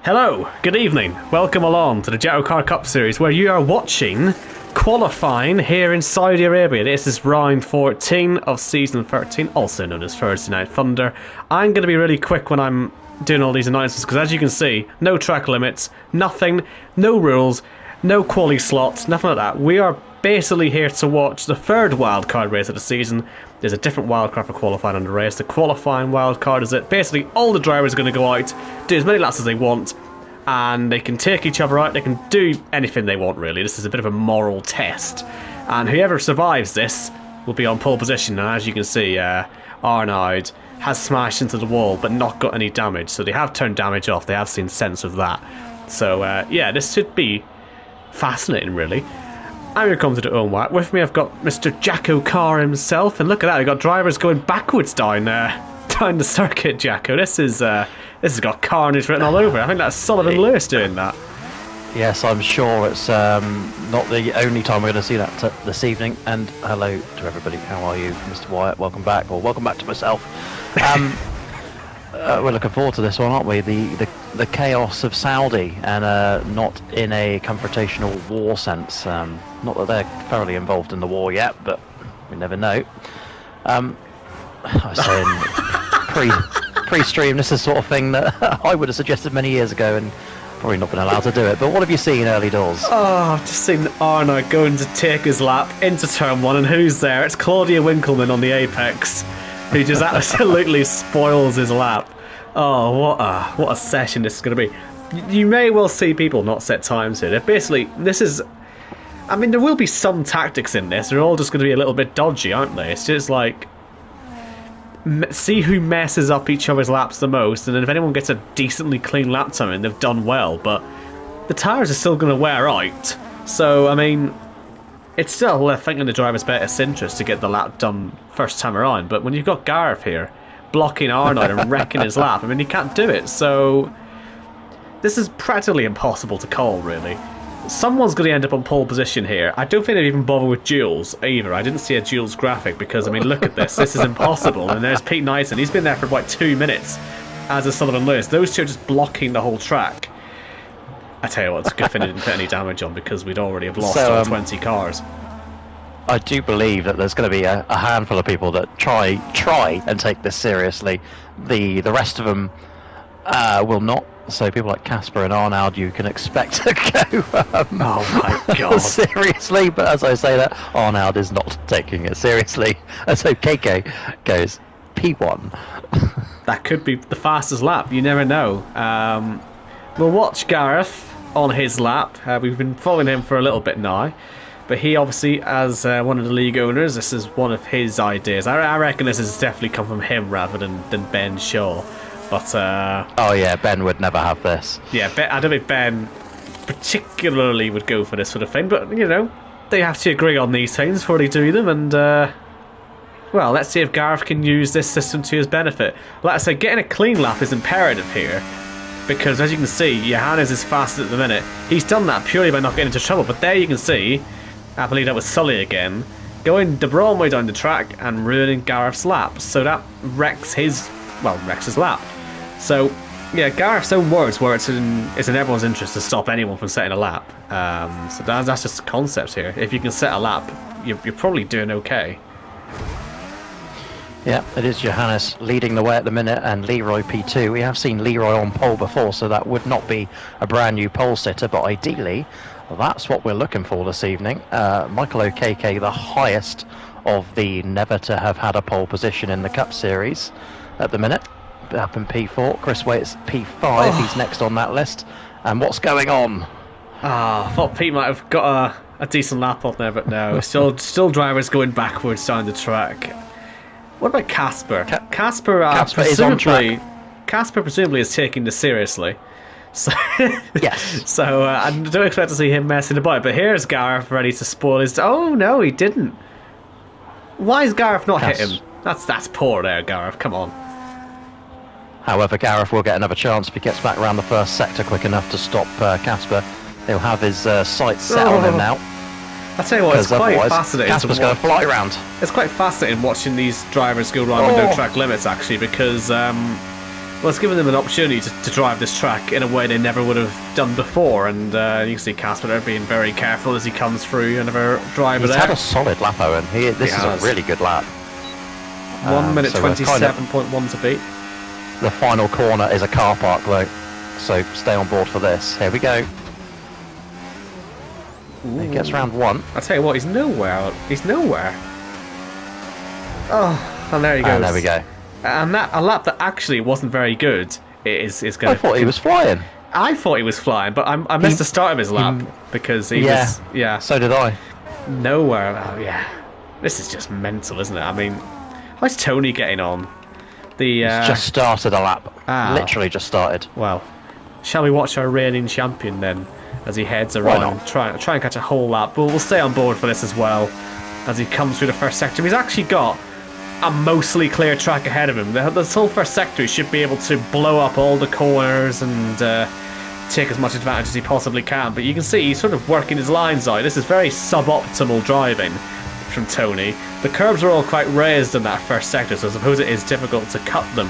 Hello, good evening. Welcome along to the Jackocar Cup Series, where you are watching qualifying here in Saudi Arabia. This is round 14 of season 13, also known as Thursday Night Thunder. I'm going to be really quick when I'm doing all these announcements, because as you can see, no track limits, nothing, no rules, no quali slots, nothing like that. We are basically here to watch the third wildcard race of the season. There's a different wildcard for qualifying on the race. The qualifying wildcard is it. Basically, all the drivers are going to go out, do as many laps as they want, and they can take each other out. They can do anything they want, really. This is a bit of a moral test. And whoever survives this will be on pole position. And as you can see, Arnaud has smashed into the wall, but not got any damage. So they have turned damage off. They have seen sense of that. So, yeah, this should be fascinating, really. I'm going to come to the own whack. With me, I've got Mr. Jackocar himself, and look at that, we've got drivers going backwards down the circuit, Jacko. This has got carnage written all over. I think that's Sullivan Lewis doing that. Yes, I'm sure it's not the only time we're going to see that this evening. And hello to everybody. How are you, Mr. Wyatt? Welcome back, or welcome back to myself. We're looking forward to this one, aren't we? The chaos of Saudi, and not in a confrontational war sense. Not that they're thoroughly involved in the war yet, but we never know. I was saying pre-stream, this is the sort of thing that I would have suggested many years ago, and probably not been allowed to do it. But what have you seen early doors? Oh, I've just seen Arnaud going to take his lap into turn one, and who's there? It's Claudia Winkleman on the apex, who just absolutely spoils his lap. Oh, what a session this is going to be. You may well see people not set times here. Basically, this is... I mean, there will be some tactics in this. They're all just going to be a little bit dodgy, aren't they? It's just like... see who messes up each other's laps the most, and then if anyone gets a decently clean lap time, they've done well. But the tyres are still going to wear out. So, I mean... it's still, I think, in the driver's best interest to get the lap done first time around. But when you've got Gareth here blocking Arnaud and wrecking his lap, I mean, he can't do it. So this is practically impossible to call, really. Someone's going to end up on pole position here. I don't think they've even bothered with Jules either. I didn't see a Jules graphic because, I mean, look at this. This is impossible. And there's Pete Nyson. He's been there for about 2 minutes, as is Sullivan Lewis. Those two are just blocking the whole track. I tell you what, it's a good thing they didn't put any damage on, because we'd already have lost all 20 cars. I do believe that there's going to be a handful of people that try and take this seriously. The rest of them will not. So people like Casper and Arnaud, you can expect to go oh my god, seriously. But as I say that, Arnaud is not taking it seriously, and so KK goes P1. That could be the fastest lap. You never know. We'll watch Gareth on his lap. We've been following him for a little bit now. But he obviously, as one of the league owners, this is one of his ideas. I reckon this has definitely come from him rather than Ben Shaw. But oh yeah, Ben would never have this. Yeah, I don't think Ben particularly would go for this sort of thing. But, you know, they have to agree on these things before they do them. And, well, let's see if Gareth can use this system to his benefit. Like I said, getting a clean lap is imperative here. Because, as you can see, Johannes is fast at the minute. He's done that purely by not getting into trouble. But there you can see... I believe that was Sully again, going the wrong way down the track and ruining Gareth's lap. So that wrecks his lap. So, yeah, Gareth's own words were it's in everyone's interest to stop anyone from setting a lap. So that's just the concept here. If you can set a lap, you're probably doing okay. Yeah, it is Johannes leading the way at the minute, and Leroy P2. We have seen Leroy on pole before, so that would not be a brand new pole sitter, but ideally... that's what we're looking for this evening. Michael O'Kk, the highest of the never to have had a pole position in the Cup Series at the minute, up in P4. Chris Waite's P5, He's next on that list. And what's going on? I thought Pete might have got a decent lap on there, but no. Still drivers going backwards down the track. What about Casper? Casper is on track. Casper presumably is taking this seriously. So, yes. So I don't expect to see him messing about. But here's Gareth ready to spoil his... oh, no, he didn't. Why is Gareth not hit him? That's poor there, Gareth. Come on. However, Gareth will get another chance if he gets back around the first sector quick enough to stop Casper. He'll have his sights set on him now. I tell you what, it's quite fascinating. Casper's going to fly around. It's quite fascinating watching these drivers go around with no track limits, actually, because Well, it's given them an opportunity to drive this track in a way they never would have done before, and you can see Casper there being very careful as he comes through. Another driver He's there. had a solid lap, Owen. This is a really good lap. 1 minute 27.1 to beat. The final corner is a car park, though, so stay on board for this. Here we go. He gets round 1. I tell you what, he's nowhere. He's nowhere. Oh, and there he goes. And there we go. And a lap that actually wasn't very good is going. I thought he was flying. I thought he was flying, but I missed the start of his lap because he was. Yeah. So did I. Nowhere. Oh, yeah. This is just mental, isn't it? I mean, how's Tony getting on? He's just started a lap. Literally just started. Well, shall we watch our reigning champion then, as he heads around, try and catch a whole lap? But we'll stay on board for this as well, as he comes through the first sector. He's actually got a mostly clear track ahead of him. This whole first sector he should be able to blow up all the corners and take as much advantage as he possibly can. But you can see he's sort of working his lines out. This is very suboptimal driving from Tony. The curbs are all quite raised in that first sector, so I suppose it is difficult to cut them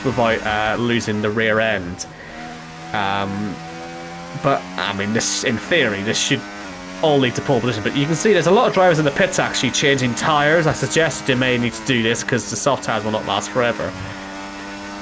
without losing the rear end. But I mean, this in theory this should all lead to pole position, but you can see there's a lot of drivers in the pits actually changing tyres. I suggested they may need to do this because the soft tyres will not last forever.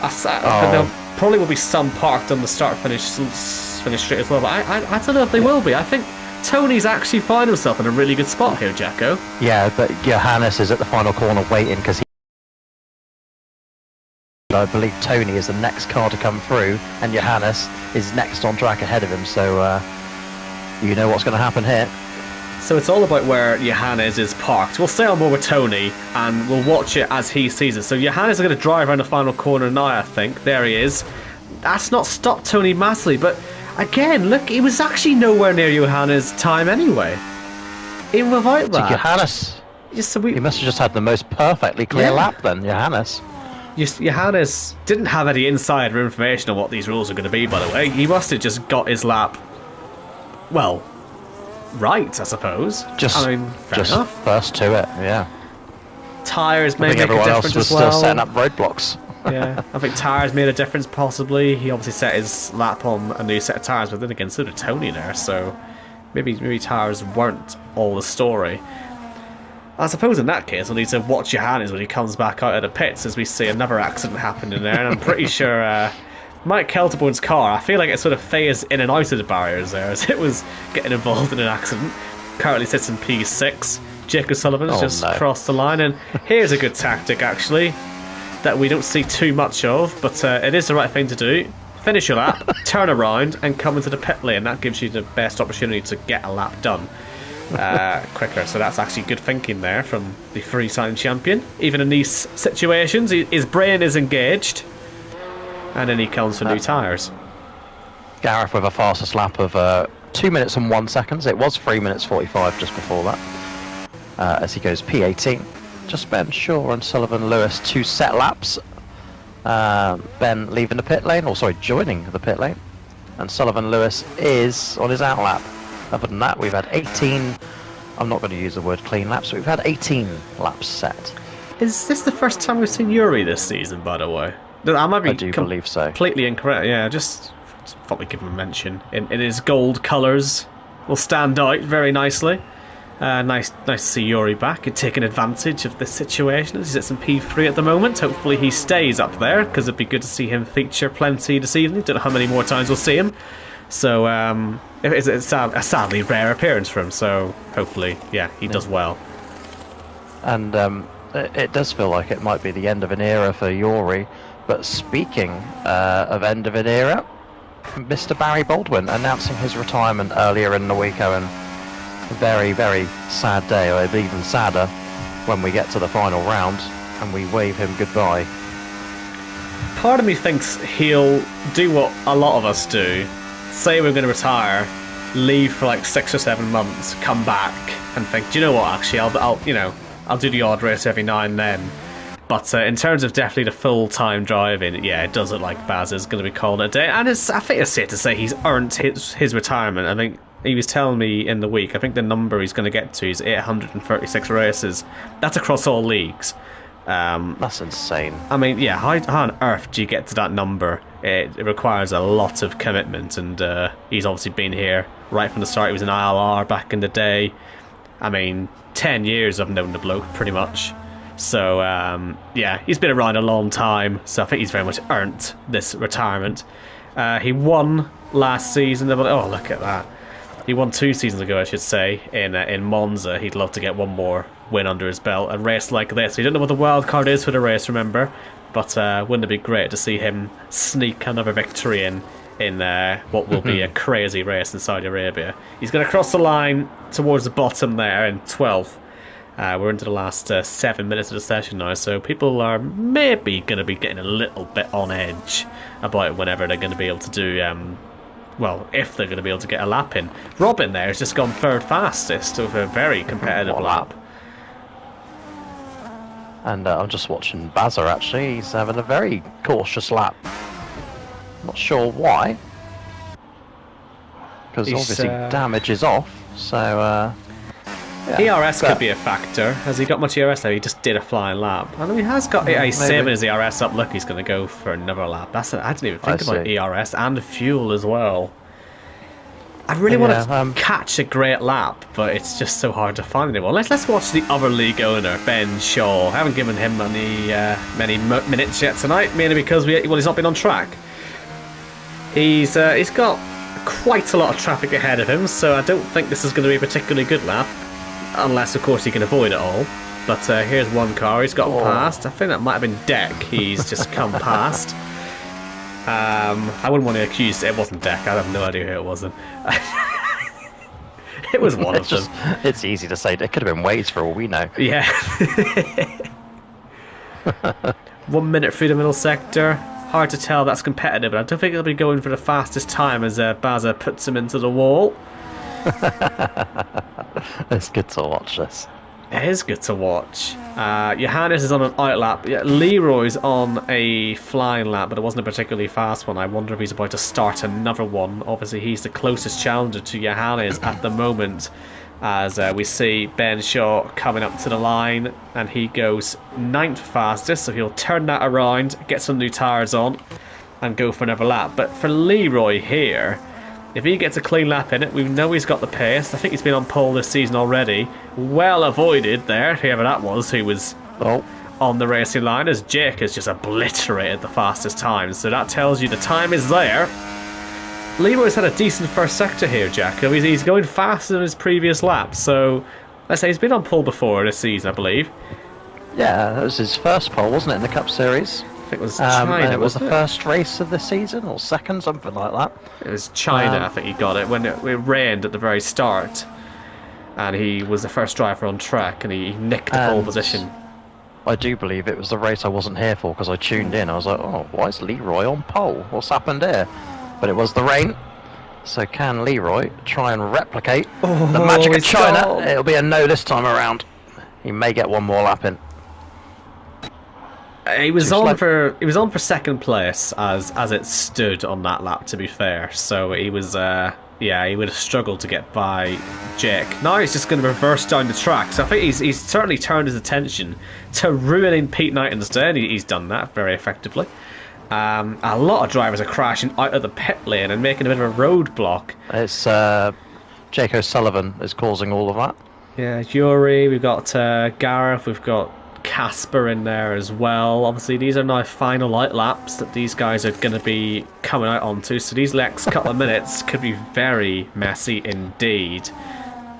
There probably will be some parked on the start-finish straight as well, but I don't know if they will be. I think Tony's actually find himself in a really good spot here, Jacko. Yeah, but Johannes is at the final corner waiting because I believe Tony is the next car to come through, and Johannes is next on track ahead of him, so you know what's going to happen here. So it's all about where Johannes is parked. We'll stay on board with Tony and we'll watch it as he sees it. So Johannes is going to drive around the final corner now, I think. There he is. That's not stopped Tony massively, but again, look, he was actually nowhere near Johannes' time anyway. Even without that. Johannes, he must have just had the most perfectly clear lap then, Johannes. Johannes didn't have any insider information on what these rules are going to be, by the way. He must have just got his lap, well, right, I suppose. Just enough. First to it, yeah. Tyres may make a everyone difference else was as well. Still setting up roadblocks. Yeah, I think tyres made a difference possibly. He obviously set his lap on a new set of tyres, but then again, so did Tony there, so maybe tyres weren't all the story. I suppose in that case we'll need to watch Johannes when he comes back out of the pits, as we see another accident happen in there, and I'm pretty sure Mike Kelterborn's car, I feel like it sort of phased in and out of the barriers there as it was getting involved in an accident. Currently sits in P6. Jake O'Sullivan has just crossed the line, and here's a good tactic actually that we don't see too much of, but it is the right thing to do. Finish your lap, turn around and come into the pit lane. That gives you the best opportunity to get a lap done quicker, so that's actually good thinking there from the three-time champion. Even in these situations his brain is engaged, and then he comes for new tyres. Gareth with a fastest lap of 2 minutes and 1 second. It was 3 minutes 45 just before that, as he goes P18. Just Ben Shaw and Sullivan Lewis 2 set laps. Ben leaving the pit lane, or sorry, joining the pit lane, and Sullivan Lewis is on his out lap. Other than that, we've had 18, I'm not going to use the word clean laps, but we've had 18 laps set. Is this the first time we've seen Yuri this season, by the way? I do believe so. Completely incorrect, yeah, just thought we'd give him a mention. In his gold colours will stand out very nicely. Nice to see Yuri back and taking advantage of the situation. He's at some P3 at the moment. Hopefully he stays up there, because it'd be good to see him feature plenty this evening. Don't know how many more times we'll see him. So it's a sadly rare appearance for him, so hopefully, yeah, he does well. And it does feel like it might be the end of an era for Yuri. But speaking of end of an era, Mr. Barry Baldwin announcing his retirement earlier in the week, Owen. A very, very sad day, or even sadder when we get to the final round and we wave him goodbye. Part of me thinks he'll do what a lot of us do. Say we're going to retire, leave for like 6 or 7 months, come back and think, do you know what, actually, I'll do the odd race every now and then. But in terms of definitely the full-time driving, yeah, it does look like Baz is going to be called a day. And I think it's safe to say he's earned his retirement. I think he was telling me in the week, I think the number he's going to get to is 836 races. That's across all leagues. That's insane. I mean, yeah, how on earth do you get to that number? It requires a lot of commitment, and he's obviously been here right from the start. He was an ILR back in the day. I mean, 10 years I've known the bloke, pretty much. So, yeah, he's been around a long time, so I think he's very much earned this retirement. He won last season. Oh, look at that. He won 2 seasons ago, I should say, in Monza. He'd love to get one more win under his belt. A race like this. We don't know what the wild card is for the race, remember? But wouldn't it be great to see him sneak another victory in what will be a crazy race in Saudi Arabia? He's going to cross the line towards the bottom there in 12th. We're into the last 7 minutes of the session now, so people are maybe going to be getting a little bit on edge about whenever they're going to be able to do... well, if they're going to be able to get a lap in. Robin there has just gone third fastest with a very competitive lap. And I'm just watching Bazza, actually. He's having a very cautious lap. Not sure why. Because obviously damage is off, so... yeah. ERS could be a factor. Has he got much ERS there? He just did a flying lap. I know he has got he's saving his ERS up. Look, he's going to go for another lap. I didn't even think about ERS and fuel as well. I really want to catch a great lap, but it's just so hard to find anyone. Let's watch the other league owner, Ben Shaw. I haven't given him many minutes yet tonight, mainly because he's not been on track. He's got quite a lot of traffic ahead of him, so I don't think this is going to be a particularly good lap. Unless, of course, he can avoid it all. But here's one car he's got past. I think that might have been Deck he's just come past. I wouldn't want to accuse... It wasn't Deck. I have no idea who it wasn't. It was one of them. It's easy to say. It could have been Waze for all we know. Yeah. 1 minute through the middle sector. Hard to tell. That's competitive. But I don't think he'll be going for the fastest time as Bazza puts him into the wall. It's good to watch this. It is good to watch. Johannes is on an out lap. Leroy's on a flying lap, but it wasn't a particularly fast one. I wonder if he's about to start another one. Obviously, he's the closest challenger to Johannes at the moment, as we see Ben Shaw coming up to the line, and he goes 9th fastest, so he'll turn that around, get some new tyres on, and go for another lap. But for Leroy here... if he gets a clean lap in it, we know he's got the pace. I think he's been on pole this season already. Well avoided there, whoever that was, who was on the racing line, as Jake has just obliterated the fastest times. So that tells you the time is there. Leroy's had a decent first sector here, Jacko. He's going faster than his previous lap. So let's say he's been on pole before this season, I believe. Yeah, that was his first pole, wasn't it, in the Cup Series? I think it was China, and it was the wasn't first race of the season, or second, something like that. It was China, I think he got it, when it rained at the very start. And he was the first driver on track, and he nicked the pole position. I do believe it was the race I wasn't here for, because I tuned in. I was like, oh, why is Leroy on pole? What's happened here? But it was the rain. So can Leroy try and replicate the magic of China? Gone. It'll be a no this time around. He may get one more lap in. He was on for second place as it stood on that lap, to be fair. So he was he would have struggled to get by Jake. Now he's just going to reverse down the track. So I think he's certainly turned his attention to ruining Pete Knight instead. He's done that very effectively. A lot of drivers are crashing out of the pit lane and making a bit of a roadblock. It's Jake O'Sullivan is causing all of that. Yeah, Yuri, we've got Gareth, we've got Casper in there as well. Obviously these are now final out laps that these guys are going to be coming out onto, so these next couple of minutes could be very messy indeed.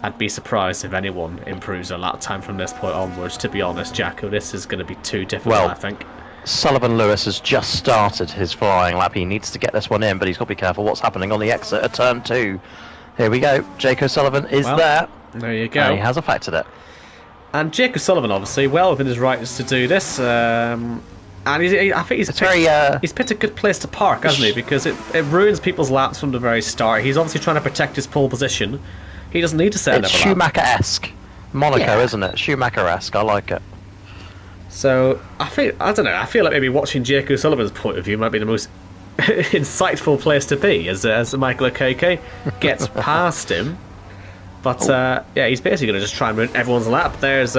I'd be surprised if anyone improves their lap time from this point onwards, to be honest, Jacko. This is going to be too difficult, I think. Sullivan Lewis has just started his flying lap. He needs to get this one in, but he's got to be careful what's happening on the exit of turn 2. Here we go. Jake O'Sullivan is there. There you go. And he has affected it. And Jake O'Sullivan, obviously, well within his rights to do this. And I think he's picked a good place to park, hasn't he? Because it ruins people's laps from the very start. He's obviously trying to protect his pole position. He doesn't need to set another lap. It's Schumacher-esque. Monaco, isn't it? Schumacher-esque. I like it. So, I feel like maybe watching Jake O'Sullivan's point of view might be the most insightful place to be, as Michael Okeke gets past him. But, yeah, he's basically going to just try and ruin everyone's lap. There's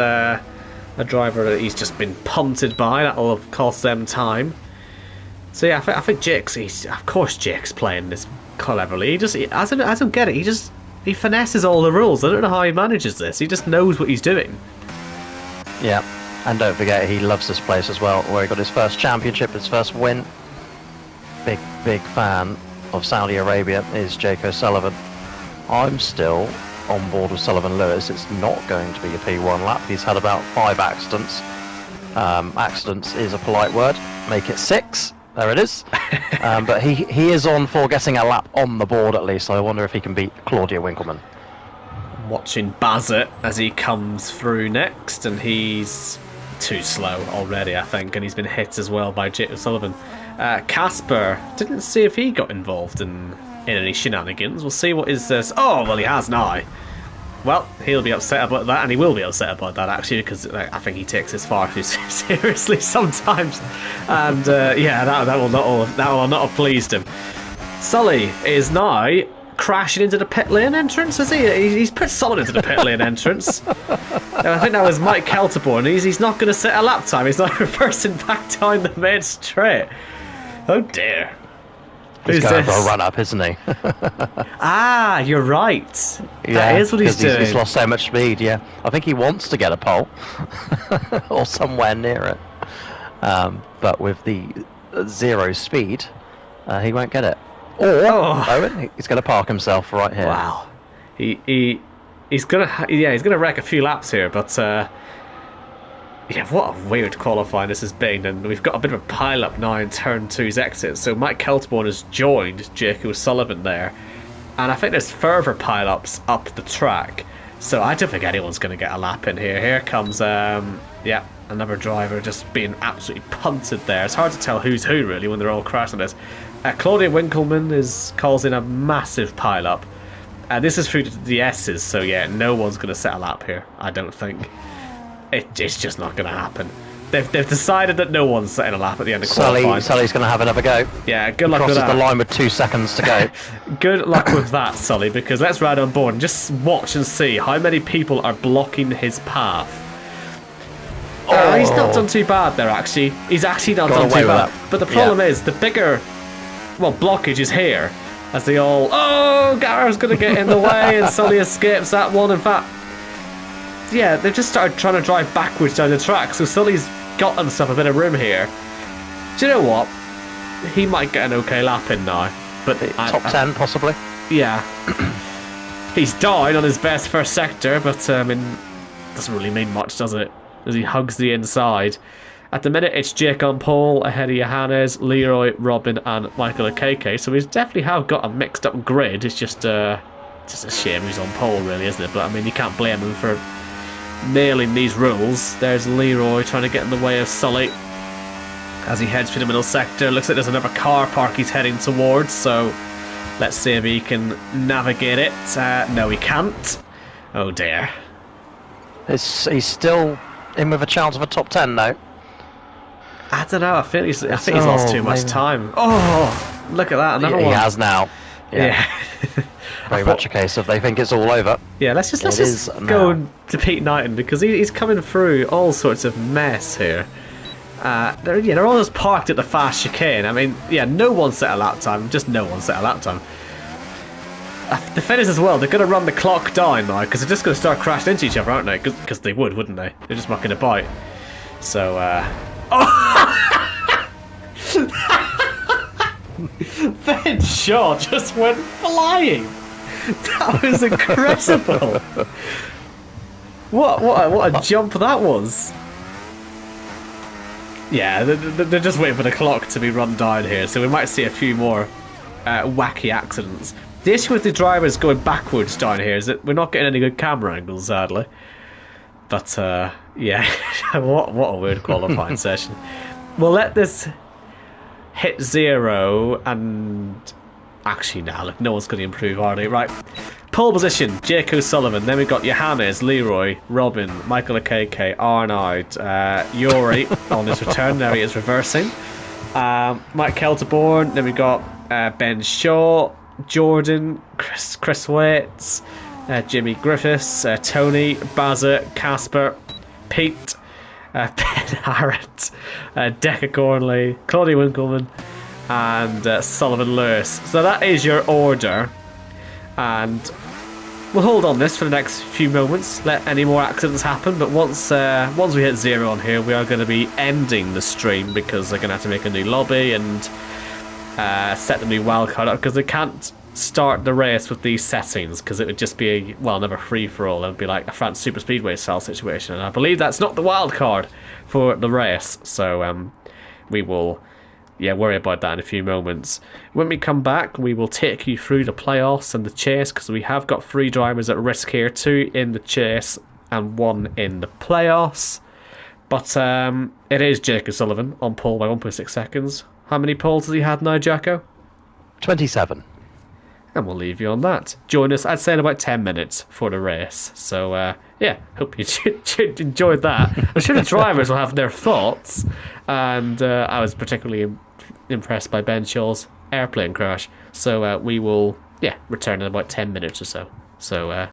a driver that he's just been punted by. That'll have cost them time. So yeah, I think Jake's. Of course, Jake's playing this cleverly. I don't get it. He finesses all the rules. I don't know how he manages this. He just knows what he's doing. Yeah, and don't forget he loves this place as well, where he got his first championship, his first win. Big fan of Saudi Arabia is Jake O'Sullivan. I'm still on board with Sullivan Lewis. It's not going to be a P1 lap. He's had about 5 accidents. Accidents is a polite word. Make it 6. There it is. But he is on for getting a lap on the board at least. So I wonder if he can beat Claudia Winkleman. Watching Bassett as he comes through next, and he's too slow already, I think, and he's been hit as well by Jake O'Sullivan. Casper, didn't see if he got involved in any shenanigans. We'll see what is this. Oh, well, he has now. Well, he'll be upset about that, and he will be upset about that, actually, because I think he takes this far too seriously sometimes. And, yeah, that will not have pleased him. Sully is now crashing into the pit lane entrance, is he? He's put someone into the pit lane entrance. I think that was Mike Kelterborn. He's not going to set a lap time. He's not reversing back down the main straight. Oh, dear. He's going for a run-up, isn't he? Ah, you're right. Yeah, that is what he's doing. He's lost so much speed, yeah. I think he wants to get a pole. Or somewhere near it. But with the 0 speed, he won't get it. Or, Owen, he's going to park himself right here. Wow. He's gonna wreck a few laps here, but yeah, what a weird qualifying this has been, and we've got a bit of a pile-up now in Turn 2's exit. So Mike Kelterborn has joined Jake O'Sullivan there, and I think there's further pile-ups up the track. So I don't think anyone's going to get a lap in here. Here comes, yeah, another driver just being absolutely punted there. It's hard to tell who's who, really, when they're all crashing this. Claudia Winkleman is causing a massive pile-up. This is through the S's, so yeah, no one's going to set a lap here, I don't think. It's just not going to happen. They've decided that no one's setting a lap at the end of qualifying. Sully's going to have another go. Yeah, good luck with that. Crosses the line with 2 seconds to go. Good luck with that, Sully, because let's ride on board and just watch and see how many people are blocking his path. Oh, he's not done too bad there, actually. He's actually not done too bad. But the problem is, the bigger, blockage is here. As they all, Garrett's going to get in the way, and Sully escapes that one. In fact, yeah, they've just started trying to drive backwards down the track, so Sully's got himself a bit of room here. Do you know what? He might get an okay lap in now. But top 10, possibly? Yeah. He's down on his best first sector, but, I mean, doesn't really mean much, does it? As he hugs the inside. At the minute, it's Jake on pole, ahead of Johannes, Leroy, Robin, and Michael Akeke. So we definitely have got a mixed-up grid. It's just a shame he's on pole, really, isn't it? But, I mean, you can't blame him for nailing these rules. There's Leroy trying to get in the way of Sully as he heads for the middle sector. Looks like there's another car park he's heading towards, so let's see if he can navigate it. No, he can't. Oh, dear. He's still in with a chance of a top 10, though. I don't know. I think he's lost too much time. Oh, look at that! Another one. He has now. Yeah. Very much a case of they think it's all over. Yeah. Let's just go to Pete Knighton, because he's coming through all sorts of mess here. They're all just parked at the fast chicane. I mean, yeah, no one set a lap time. Just no one set a lap time. The Fennis as well. They're going to run the clock down now, because they're just going to start crashing into each other, aren't they? Because they would, wouldn't they? They're just mucking about. So. Ben Shaw just went flying. That was incredible. What a jump that was. Yeah, they're just waiting for the clock to be run down here, so we might see a few more wacky accidents. The issue with the drivers going backwards down here is that we're not getting any good camera angles, sadly. But yeah, what a weird qualifying session. We'll let this hit 0, and actually now, look, no one's going to improve, are they? Right, pole position, Jake O'Sullivan. Then we've got Johannes, Leroy, Robin, Michael Akeke, Arnaud, Yuri on his return. There he is reversing. Mike Kelterborn. Then we've got Ben Shaw, Jordan, Chris Waits, Jimmy Griffiths, Tony, Bassett, Casper, Pete, Ben Harrett, Decca Cornley, Claudia Winkleman, and Sullivan Lewis. So that is your order, and we'll hold on this for the next few moments, let any more accidents happen, but once we hit 0 on here, we are going to be ending the stream because they're going to have to make a new lobby and set the new wildcard up, because they can't start the race with these settings, because it would just be another free-for-all. It would be like a France Super Speedway style situation, and I believe that's not the wildcard for the race, so we will worry about that in a few moments. When we come back, we will take you through the playoffs and the chase, because we have got 3 drivers at risk here, 2 in the chase and 1 in the playoffs. But it is Jake O'Sullivan on pole by 1.6 seconds. How many poles has he had now, Jacko? 27. And we'll leave you on that. Join us, I'd say, in about 10 minutes for the race. So, hope you enjoyed that. I'm sure the drivers will have their thoughts. And I was particularly impressed by Ben Shaw's airplane crash. So we will, return in about 10 minutes or so. So